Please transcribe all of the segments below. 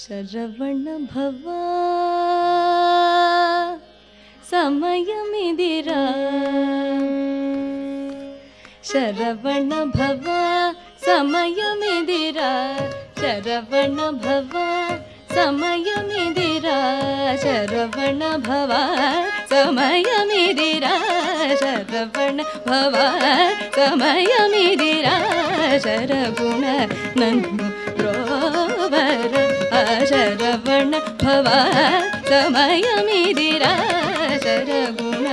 ಶರವಣ ಭವ ಸಮಯಮಿದಿರ ಶರವಣ ಭವ ಸಮಯಮಿದಿರ ಶರವಣ ಭವ ಸಮಯಮಿದಿರ ಶರವಣ ಭವ ಸಮಯಮಿದಿರ ಶರವಣ ಭವ ಸಮಯಮಿದಿರ ಶರಗುಣ ನನ್ನು ರೋವರ ಶರವಣ ಭವ ಸಮಯಮಿದಿರ ಶರಗುಣ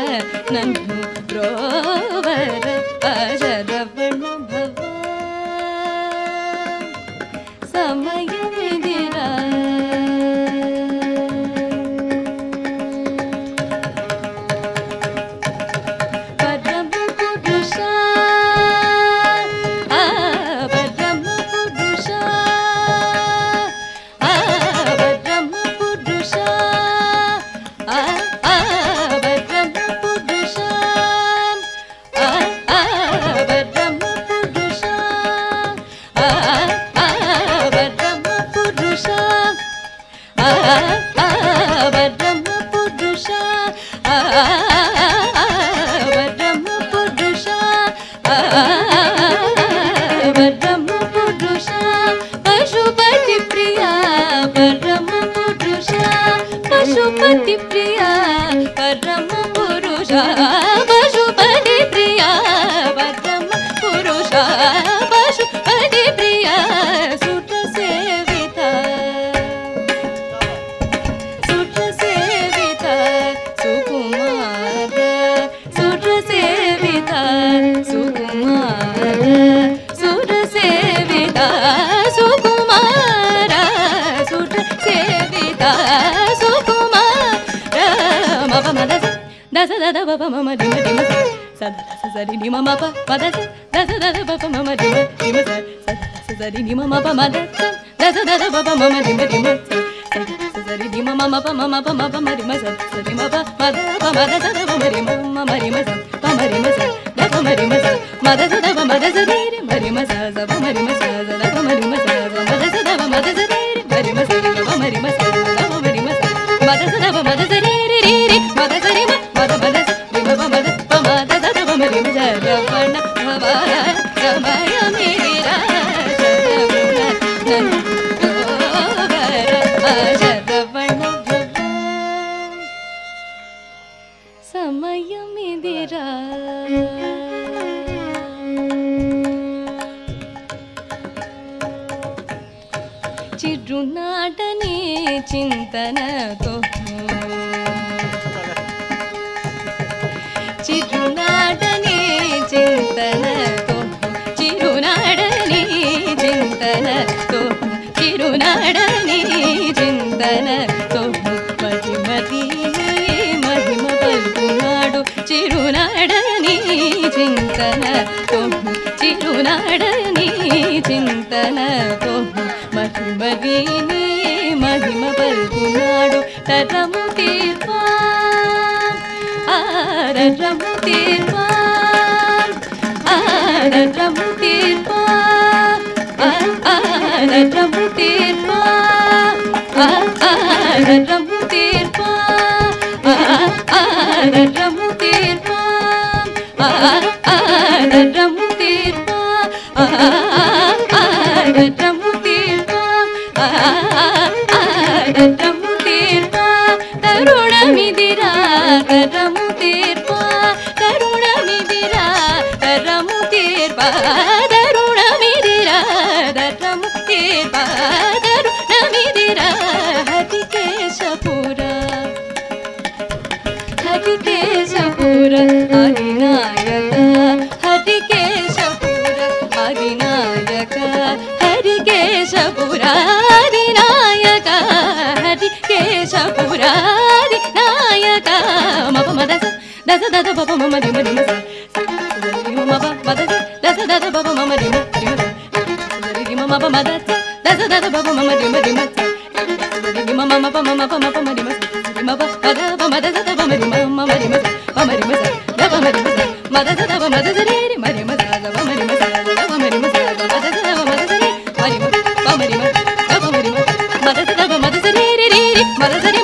ನನ್ನು ರೋವರ ಶರವಣ ಭವ ಸಮಯಮಿದಿರ पशुपति प्रिया परम पुरुषा पशुपति प्रिया परम पुरुषा पशुपति प्रिया परम पुरुषा पशुपति प्रिया सुत सेविता सुकुमार सुत सेविता सुकुमार सुत सेविता सुकुमार सुत सेविता सुकुमार मप मद दस दद बप मम डिम डिम सद सरि डिम मप मद दस दद बप मम डिम डिम सद सरि डिम मप मद दस दद बप मम डिम डिम सरि डिम मम प मम प मप म डिम सरि मप मद प मद सद प म डिम मम डिम स प म डिम स द प म डिम स मद सद प मद सरि रे म डिम स स प म डिम स द प म डिम स मद सद प मद सरि रे म डिम स द प म डिम स द प म डिम स मद सद प मद सरि रे रे रे मद सरि म मद मद डिम प मद प मद सद प म डिम स रवण भव समयमिदिर शरवण ननु रोवर शरवण भव समयमिदिर చిరునాటనే చింతనతో చిరునాటనే చింతనతో చిరునాడనే చింతనతో చిరునాడనే చింతనతో మహిమతి మహిమ పలుకునాడు చిరునాడనే చింతనతో చిరునాడనే చింతనతో మహిమవీని మహిమ పలుకునాడు తరము తీర్పా ఆరము తీర్పా ఆరము తీర్పా ఆరము తీర్పా ఆరము తీర్పా ఆరము తీర్పా ఆరము తీర్పా ఆరము తీర్పా ఆరము తీర్పా తరుణమిదిరా కరము తీర్పా తరుణమిదిరా కరము తీర్పా తరుణమిదిరా కరము తీర్పా తరుణమిదిరా హరికేశపుర హరికేశపుర హరినాయక హరికేశపుర హరినాయక హరికేశపుర హరినాయక హరికేశపుర హరినాయక మప మద దస దద పప మమ డిమ డిమ సరి మప మద దస దద పప మమ డిమ డిమ సరి డిమ మప మద దస దద పప మమ డిమ డిమ సరి డిమ మమ ప మమ ప మప మ డిమ సరి మప మద ప మద దద ప మ డిమ మమ డిమ ప మ డిమ ద ప మ డిమ మద దద ప మద సరి రి మ డిమ ద ప మ డిమ ద ప మ డిమ ద మద దద ప మద సరి మ డిమ మద సరి